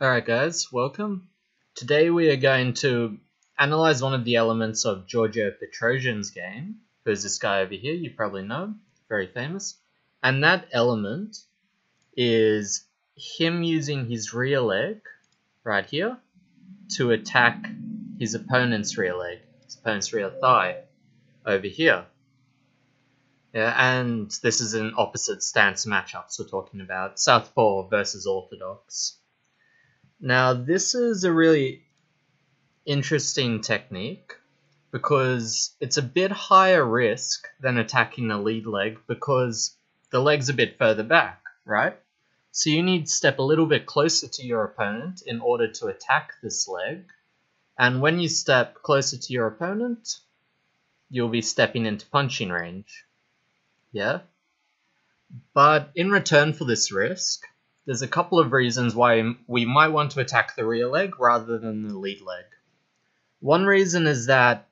Alright guys, welcome. Today we are going to analyze one of the elements of Giorgio Petrosyan's game, who's this guy over here, you probably know, very famous. And that element is him using his rear leg, right here, to attack his opponent's rear leg, his opponent's rear thigh, over here. Yeah, and this is an opposite stance matchup, so we're talking about southpaw versus orthodox. Now, this is a really interesting technique because it's a bit higher risk than attacking the lead leg because the leg's a bit further back, right? So you need to step a little bit closer to your opponent in order to attack this leg. And when you step closer to your opponent, you'll be stepping into punching range. Yeah? But in return for this risk, there's a couple of reasons why we might want to attack the rear leg rather than the lead leg. One reason is that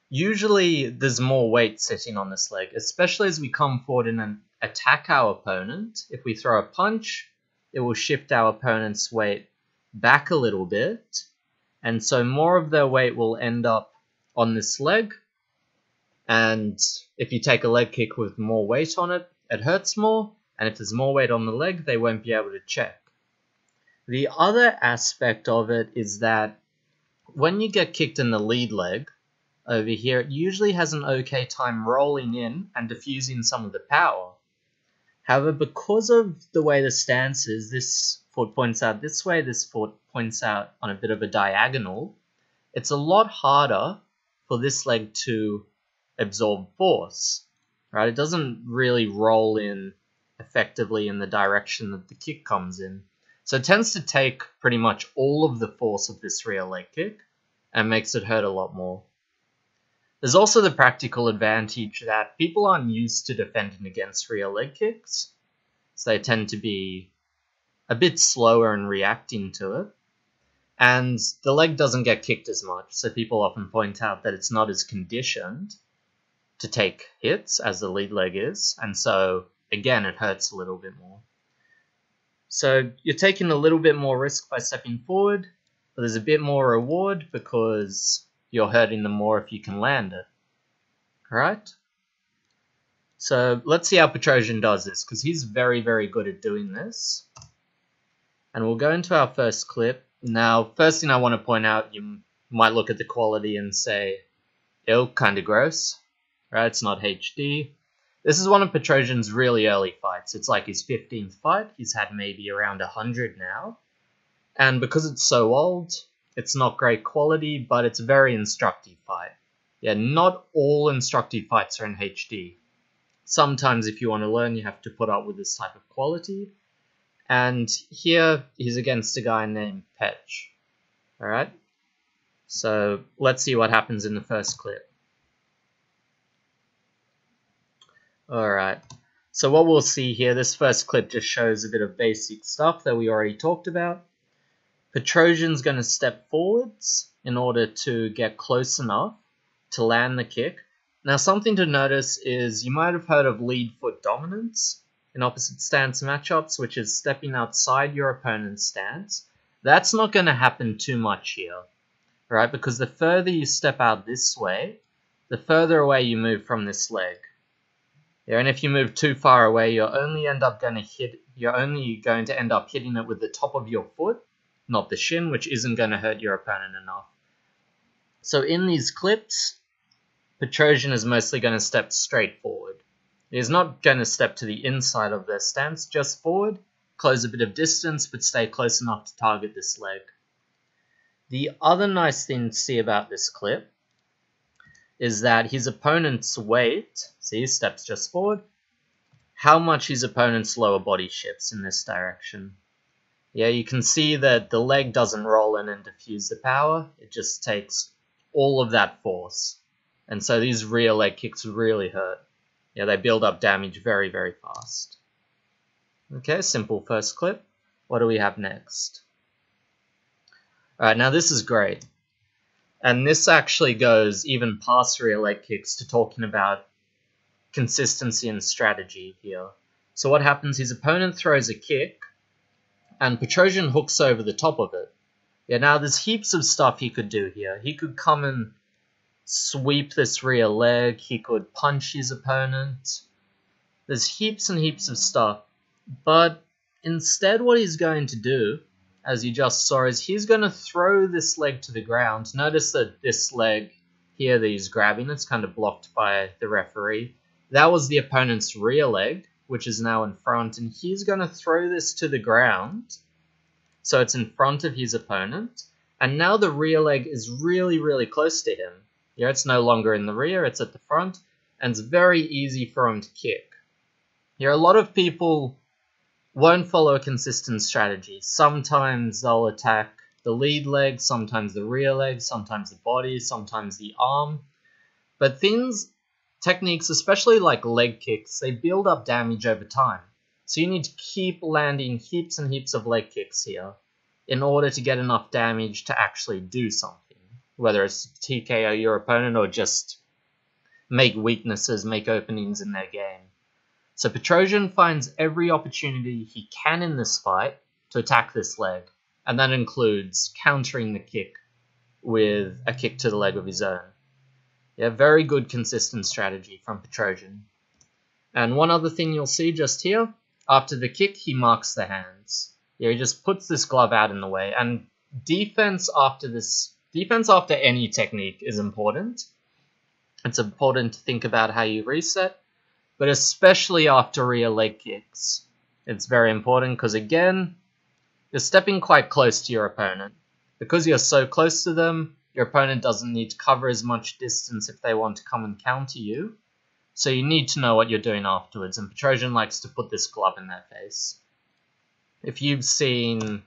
usually there's more weight sitting on this leg, especially as we come forward and attack our opponent. If we throw a punch, it will shift our opponent's weight back a little bit, and so more of their weight will end up on this leg, and if you take a leg kick with more weight on it, it hurts more. And if there's more weight on the leg, they won't be able to check. The other aspect of it is that when you get kicked in the lead leg, over here, it usually has an okay time rolling in and diffusing some of the power. However, because of the way the stance is, this foot points out this way, this foot points out on a bit of a diagonal, it's a lot harder for this leg to absorb force. Right? It doesn't really roll in effectively in the direction that the kick comes in. So it tends to take pretty much all of the force of this rear leg kick and makes it hurt a lot more. There's also the practical advantage that people aren't used to defending against rear leg kicks, so they tend to be a bit slower in reacting to it. And the leg doesn't get kicked as much, so people often point out that it's not as conditioned to take hits as the lead leg is, and so again, it hurts a little bit more. So you're taking a little bit more risk by stepping forward, but there's a bit more reward because you're hurting them more if you can land it. Alright? So let's see how Petrosyan does this, because he's very, very good at doing this. And we'll go into our first clip. Now, first thing I want to point out, you might look at the quality and say, ew, kind of gross. Right? It's not HD. This is one of Petrosyan's really early fights. It's like his 15th fight. He's had maybe around 100 now. And because it's so old, it's not great quality, but it's a very instructive fight. Yeah, not all instructive fights are in HD. Sometimes if you want to learn, you have to put up with this type of quality. And here, he's against a guy named Petch. Alright? So, let's see what happens in the first clip. Alright, so what we'll see here, this first clip just shows a bit of basic stuff that we already talked about. Petrosyan's going to step forwards in order to get close enough to land the kick. Now something to notice is you might have heard of lead foot dominance in opposite stance matchups, which is stepping outside your opponent's stance. That's not going to happen too much here, right? Because the further you step out this way, the further away you move from this leg. Yeah, and if you move too far away, you're only going to end up hitting it with the top of your foot, not the shin, which isn't going to hurt your opponent enough. So in these clips, Petrosyan is mostly going to step straight forward. He's not going to step to the inside of their stance, just forward, close a bit of distance, but stay close enough to target this leg. The other nice thing to see about this clip is that his opponent's weight, see, he steps just forward, how much his opponent's lower body shifts in this direction. Yeah, you can see that the leg doesn't roll in and diffuse the power, it just takes all of that force. And so these rear leg kicks really hurt. Yeah, they build up damage very, very fast. Okay, simple first clip. What do we have next? Alright, now this is great. And this actually goes even past rear leg kicks to talking about consistency and strategy here. So what happens, his opponent throws a kick, and Petrosyan hooks over the top of it. Yeah, now there's heaps of stuff he could do here. He could come and sweep this rear leg. He could punch his opponent. There's heaps and heaps of stuff. But instead what he's going to do, as you just saw, is he's going to throw this leg to the ground. Notice that this leg here that he's grabbing, it's kind of blocked by the referee. That was the opponent's rear leg, which is now in front. And he's going to throw this to the ground. So it's in front of his opponent. And now the rear leg is really, really close to him. Yeah, it's no longer in the rear, it's at the front. And it's very easy for him to kick. Here, a lot of people won't follow a consistent strategy. Sometimes they'll attack the lead leg, sometimes the rear leg, sometimes the body, sometimes the arm. But techniques, especially like leg kicks, they build up damage over time. So you need to keep landing heaps and heaps of leg kicks here in order to get enough damage to actually do something. Whether it's TKO your opponent or just make weaknesses, make openings in their game. So Petrosyan finds every opportunity he can in this fight to attack this leg. And that includes countering the kick with a kick to the leg of his own. Yeah, very good consistent strategy from Petrosyan. And one other thing you'll see just here, after the kick, he marks the hands. Yeah, he just puts this glove out in the way. And defense after any technique is important. It's important to think about how you reset, but especially after rear leg kicks. It's very important because, again, you're stepping quite close to your opponent. Because you're so close to them, your opponent doesn't need to cover as much distance if they want to come and counter you. So you need to know what you're doing afterwards, and Petrosyan likes to put this glove in their face. If you've seen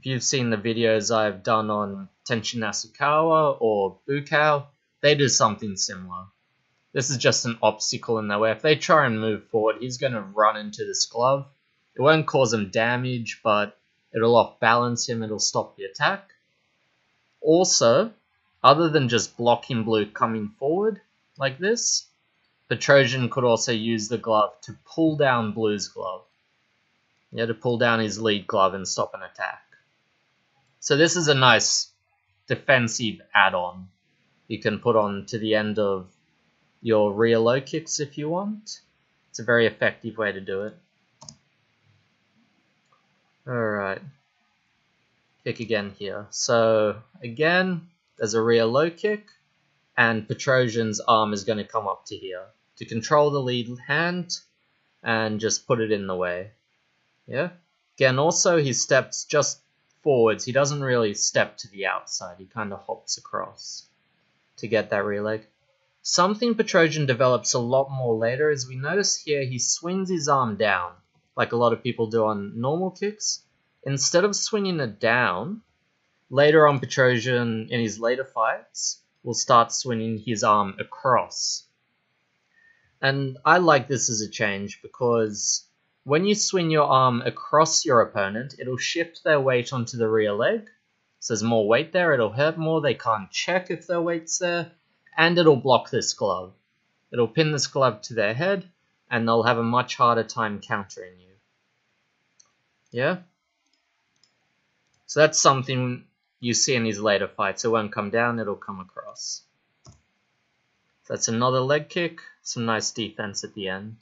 the videos I've done on Tenshin Nasukawa or Bukao, they do something similar. This is just an obstacle in their way. If they try and move forward, he's going to run into this glove. It won't cause him damage, but it'll off-balance him, it'll stop the attack. Also, other than just blocking blue coming forward like this, Petrosyan could also use the glove to pull down blue's glove. Yeah, to pull down his lead glove and stop an attack. So this is a nice defensive add-on you can put on to the end of your rear low kicks if you want. It's a very effective way to do it. Alright. Kick again here. So, again, there's a rear low kick, and Petrosyan's arm is going to come up to here to control the lead hand and just put it in the way. Yeah. Again, also he steps just forwards. He doesn't really step to the outside. He kind of hops across to get that rear leg. Something Petrosyan develops a lot more later is we notice here he swings his arm down, like a lot of people do on normal kicks. Instead of swinging it down, later on Petrosyan, in his later fights, will start swinging his arm across. And I like this as a change because when you swing your arm across your opponent, it'll shift their weight onto the rear leg. So there's more weight there, it'll hurt more, they can't check if their weight's there, and it'll block this glove. It'll pin this glove to their head, and they'll have a much harder time countering you. Yeah? So that's something you see in his later fights. It won't come down, it'll come across. So that's another leg kick. Some nice defense at the end.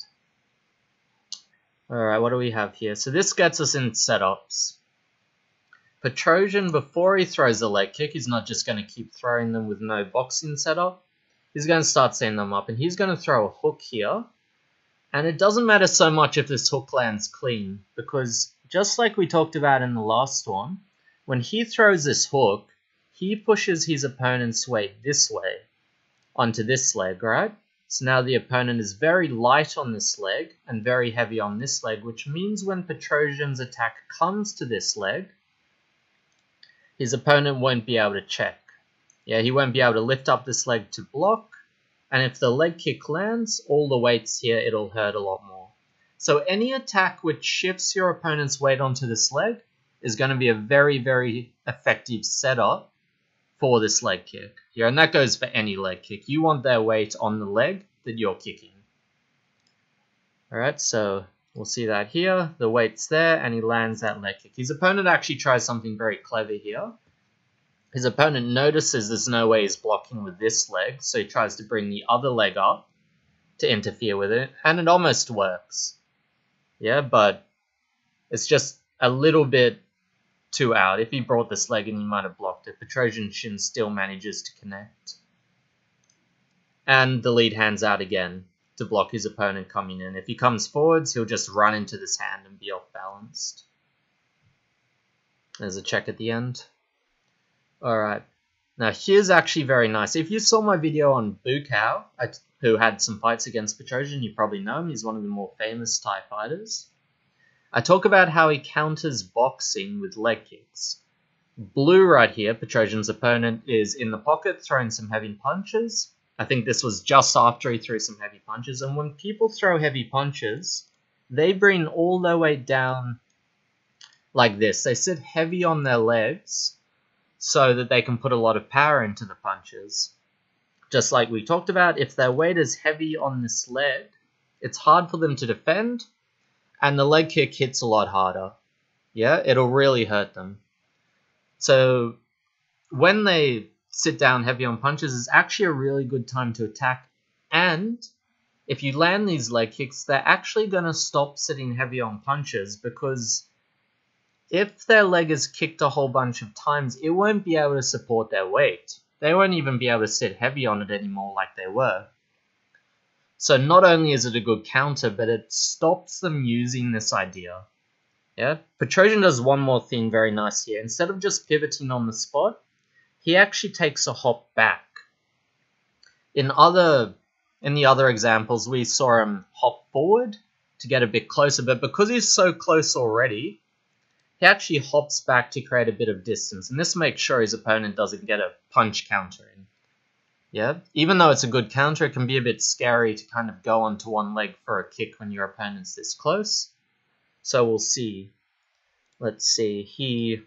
Alright, what do we have here? So this gets us in setups. Petrosyan, before he throws the leg kick, he's not just going to keep throwing them with no boxing setup. He's going to start setting them up, and he's going to throw a hook here. And it doesn't matter so much if this hook lands clean, because just like we talked about in the last one, when he throws this hook, he pushes his opponent's weight this way, onto this leg, right? So now the opponent is very light on this leg, and very heavy on this leg, which means when Petrosyan's attack comes to this leg, his opponent won't be able to check. Yeah, he won't be able to lift up this leg to block, and if the leg kick lands, all the weight's here, it'll hurt a lot more. So any attack which shifts your opponent's weight onto this leg is going to be a very, very effective setup for this leg kick. Yeah, and that goes for any leg kick. You want their weight on the leg that you're kicking. Alright, so We'll see that here. The weight's there, and he lands that leg kick. His opponent actually tries something very clever here. His opponent notices there's no way he's blocking with this leg, so he tries to bring the other leg up to interfere with it, and it almost works. Yeah, but it's just a little bit too out. If he brought this leg in, he might have blocked it. Petrosyan's shin still manages to connect. And the lead hand's out again to block his opponent coming in. If he comes forwards, he'll just run into this hand and be off-balanced. There's a check at the end. Alright. Now here's actually very nice. If you saw my video on Bukau, who had some fights against Petrosyan, you probably know him. He's one of the more famous Thai fighters. I talk about how he counters boxing with leg kicks. Blue right here, Petrosyan's opponent, is in the pocket throwing some heavy punches. I think this was just after he threw some heavy punches. And when people throw heavy punches, they bring all their weight down like this. They sit heavy on their legs so that they can put a lot of power into the punches. Just like we talked about, if their weight is heavy on this leg, it's hard for them to defend, and the leg kick hits a lot harder. Yeah, it'll really hurt them. So when they sit down heavy on punches, it's actually a really good time to attack. And if you land these leg kicks, they're actually going to stop sitting heavy on punches, because if their leg is kicked a whole bunch of times, it won't be able to support their weight. They won't even be able to sit heavy on it anymore like they were. So not only is it a good counter, but it stops them using this idea. Yeah, Petrosyan does one more thing very nice here. Instead of just pivoting on the spot, he actually takes a hop back. In the other examples, we saw him hop forward to get a bit closer, but because he's so close already, he actually hops back to create a bit of distance, and this makes sure his opponent doesn't get a punch counter in. Yeah, even though it's a good counter, it can be a bit scary to kind of go onto one leg for a kick when your opponent's this close. So we'll see. Let's see.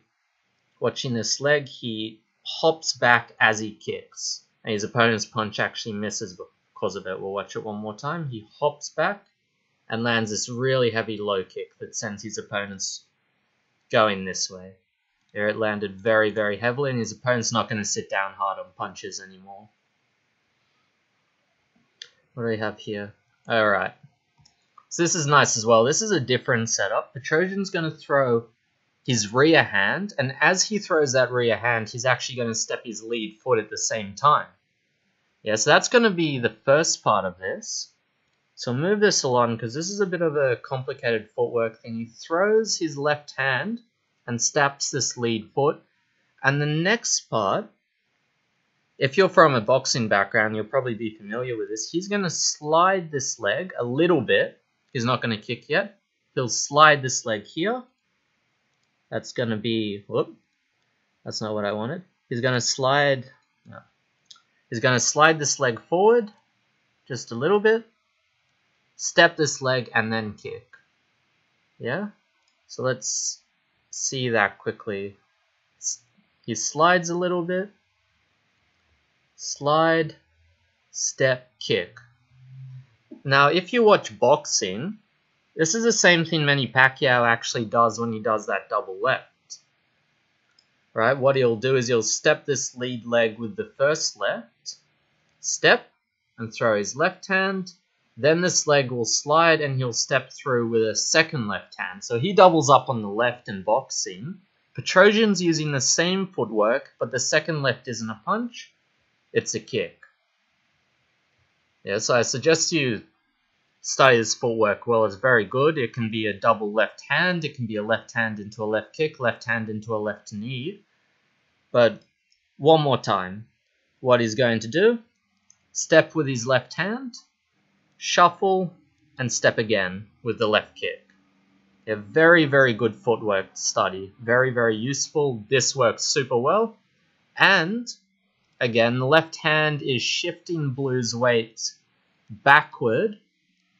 Watching this leg, he hops back as he kicks, and his opponent's punch actually misses because of it. We'll watch it one more time. He hops back and lands this really heavy low kick that sends his opponent's going this way. There it landed very, very heavily, and his opponent's not going to sit down hard on punches anymore. What do we have here? Alright. So this is nice as well. This is a different setup. Petrosyan's going to throw his rear hand, and as he throws that rear hand, he's actually going to step his lead foot at the same time. Yeah, so that's going to be the first part of this. So I'll move this along, because this is a bit of a complicated footwork thing. He throws his left hand and steps this lead foot. And the next part, if you're from a boxing background, you'll probably be familiar with this. He's going to slide this leg a little bit. He's not going to kick yet. He'll slide this leg here. That's going to be, whoop, that's not what I wanted. He's going to slide this leg forward just a little bit. Step this leg and then kick. Yeah? So let's see that quickly. He slides a little bit. Slide, step, kick. Now, if you watch boxing, this is the same thing Manny Pacquiao actually does when he does that double left. Right? What he'll do is he'll step this lead leg with the first left, step, and throw his left hand. Then this leg will slide and he'll step through with a second left hand. So he doubles up on the left in boxing. Petrosyan's using the same footwork, but the second left isn't a punch, it's a kick. Yeah, so I suggest you study this footwork well. It's very good. It can be a double left hand. It can be a left hand into a left kick, left hand into a left knee. But one more time. What he's going to do, step with his left hand, shuffle, and step again with the left kick. Yeah, very, very good footwork to study. Very, very useful. This works super well. And, again, the left hand is shifting Blue's weight backward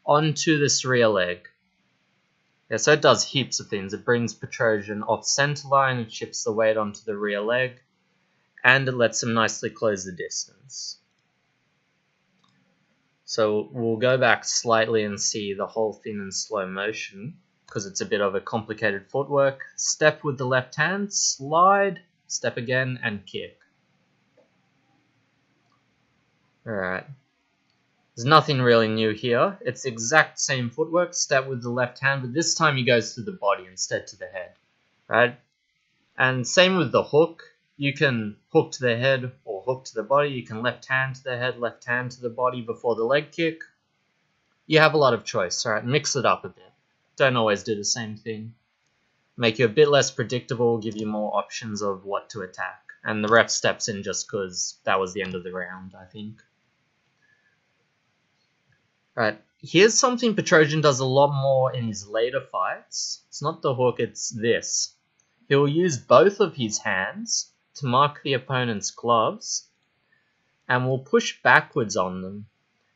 onto this rear leg. Yeah, so it does heaps of things. It brings Petrosyan off center line, it shifts the weight onto the rear leg, and it lets him nicely close the distance. So we'll go back slightly and see the whole thing in slow motion, because it's a bit of a complicated footwork. Step with the left hand, slide, step again, and kick. Alright. There's nothing really new here. It's the exact same footwork, step with the left hand, but this time he goes to the body instead to the head. Right? And same with the hook. You can hook to the head or hook to the body. You can left hand to the head, left hand to the body before the leg kick. You have a lot of choice, right? Mix it up a bit. Don't always do the same thing. Make you a bit less predictable, give you more options of what to attack. And the ref steps in just because that was the end of the round, I think. Right, here's something Petrosyan does a lot more in his later fights. It's not the hook, it's this. He'll use both of his hands to mark the opponent's gloves and will push backwards on them.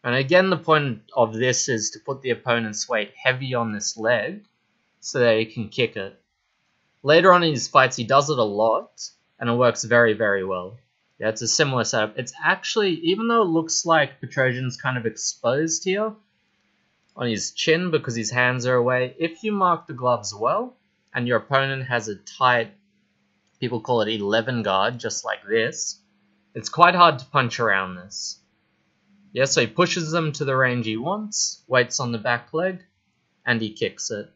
And again, the point of this is to put the opponent's weight heavy on this leg so that he can kick it. Later on in his fights, he does it a lot and it works very, very well. Yeah, it's a similar setup. It's actually, even though it looks like Petrosyan's kind of exposed here on his chin because his hands are away, if you mark the gloves well and your opponent has a tight, people call it 11 guard, just like this, it's quite hard to punch around this. Yeah, so he pushes them to the range he wants, waits on the back leg, and he kicks it.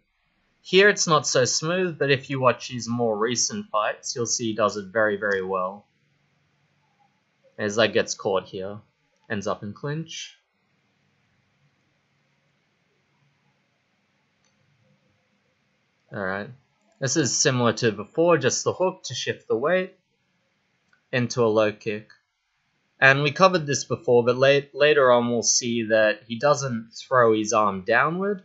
Here it's not so smooth, but if you watch his more recent fights, you'll see he does it very, very well. His leg gets caught here, ends up in clinch. Alright, this is similar to before, just the hook to shift the weight into a low kick. And we covered this before, but later on we'll see that he doesn't throw his arm downward.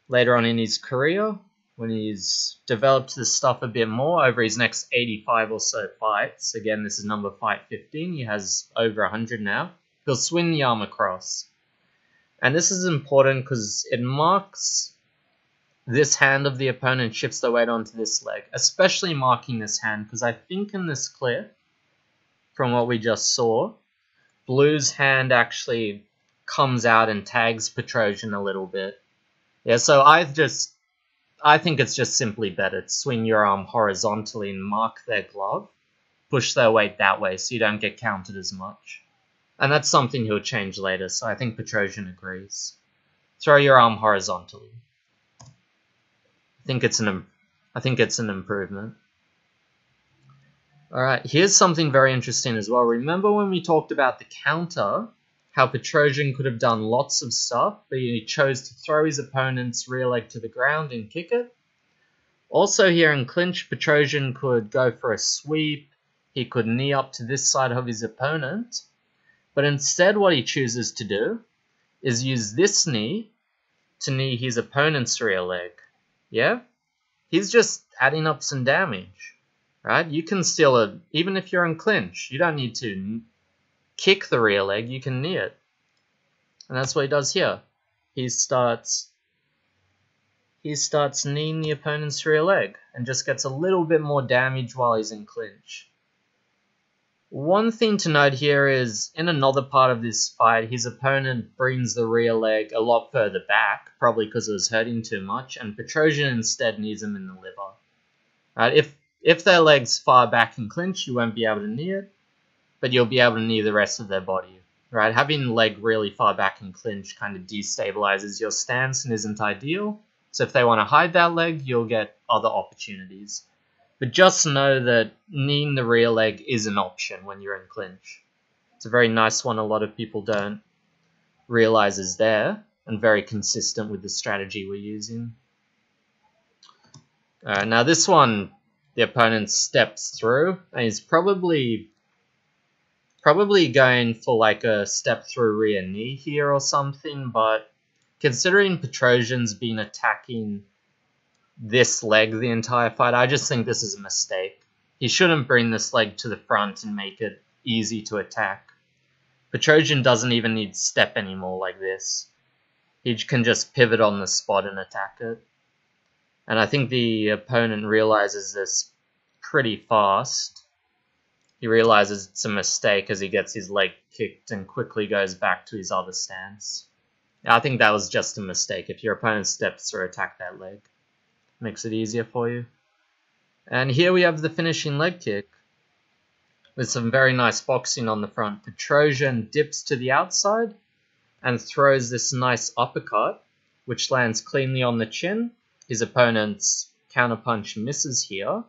Later on in his career, when he's developed this stuff a bit more over his next 85 or so fights, again this is number fight 15, he has over 100 now, he'll swing the arm across. And this is important because it marks this hand of the opponent, shifts the weight onto this leg, especially marking this hand, because I think in this clip, from what we just saw, Blue's hand actually comes out and tags Petrosyan a little bit. Yeah, so I think it's just simply better to swing your arm horizontally and mark their glove, push their weight that way so you don't get counted as much. And that's something he'll change later, so I think Petrosyan agrees. Throw your arm horizontally. I think it's an improvement. Alright, here's something very interesting as well. Remember when we talked about the counter, how Petrosyan could have done lots of stuff, but he chose to throw his opponent's rear leg to the ground and kick it? Also here in clinch, Petrosyan could go for a sweep, he could knee up to this side of his opponent, but instead what he chooses to do is use this knee to knee his opponent's rear leg. Yeah? He's just adding up some damage. Right? You can steal it, even if you're in clinch. You don't need to kick the rear leg, you can knee it. And that's what he does here. He starts kneeing the opponent's rear leg and just gets a little bit more damage while he's in clinch. One thing to note here is, in another part of this fight, his opponent brings the rear leg a lot further back, probably because it was hurting too much, and Petrosyan instead knees him in the liver. Right? If their leg's far back in clinch, you won't be able to knee it, but you'll be able to knee the rest of their body. Right? Having the leg really far back in clinch kind of destabilizes your stance and isn't ideal. So if they want to hide that leg, you'll get other opportunities. But just know that kneeing the rear leg is an option when you're in clinch. It's a very nice one a lot of people don't realize is there, and very consistent with the strategy we're using. Now this one, the opponent steps through, and he's probably going for like a step through rear knee here or something, but considering Petrosyan's been attacking this leg the entire fight, I just think this is a mistake. He shouldn't bring this leg to the front and make it easy to attack. Petrosyan doesn't even need step anymore like this. He can just pivot on the spot and attack it. And I think the opponent realizes this pretty fast. He realizes it's a mistake as he gets his leg kicked and quickly goes back to his other stance. I think that was just a mistake. If your opponent steps through, attack that leg. Makes it easier for you. And here we have the finishing leg kick. With some very nice boxing on the front. Petrosyan dips to the outside and throws this nice uppercut, which lands cleanly on the chin. His opponent's counterpunch misses here.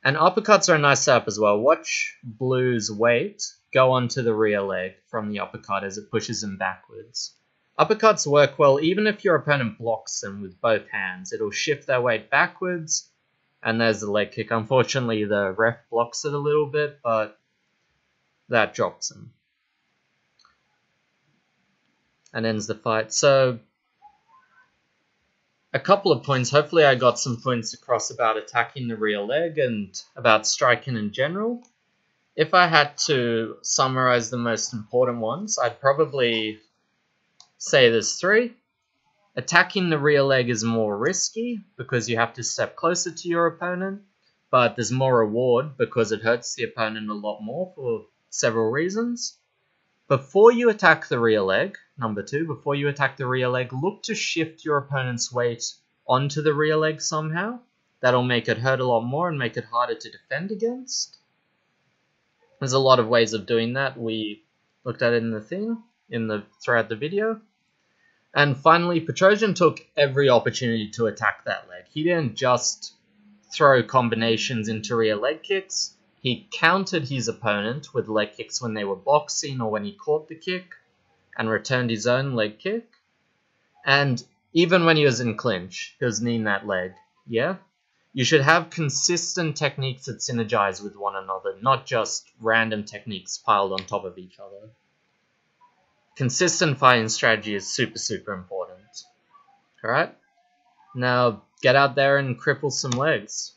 And uppercuts are a nice setup as well. Watch Blue's weight go onto the rear leg from the uppercut as it pushes him backwards. Uppercuts work well even if your opponent blocks them with both hands. It'll shift their weight backwards, and there's the leg kick. Unfortunately, the ref blocks it a little bit, but that drops him. And ends the fight. So, a couple of points. Hopefully I got some points across about attacking the rear leg and about striking in general. If I had to summarize the most important ones, I'd probably say there's 3. Attacking the rear leg is more risky because you have to step closer to your opponent, but there's more reward because it hurts the opponent a lot more for several reasons. Before you attack the rear leg, number 2, before you attack the rear leg, look to shift your opponent's weight onto the rear leg somehow. That'll make it hurt a lot more and make it harder to defend against. There's a lot of ways of doing that. We looked at it in the thing, throughout the video. And finally, Petrosyan took every opportunity to attack that leg. He didn't just throw combinations into rear leg kicks. He countered his opponent with leg kicks when they were boxing or when he caught the kick and returned his own leg kick. And even when he was in clinch, he was kneeing that leg. Yeah? You should have consistent techniques that synergize with one another, not just random techniques piled on top of each other. Consistent fighting strategy is super, super important. Alright? Now, get out there and cripple some legs.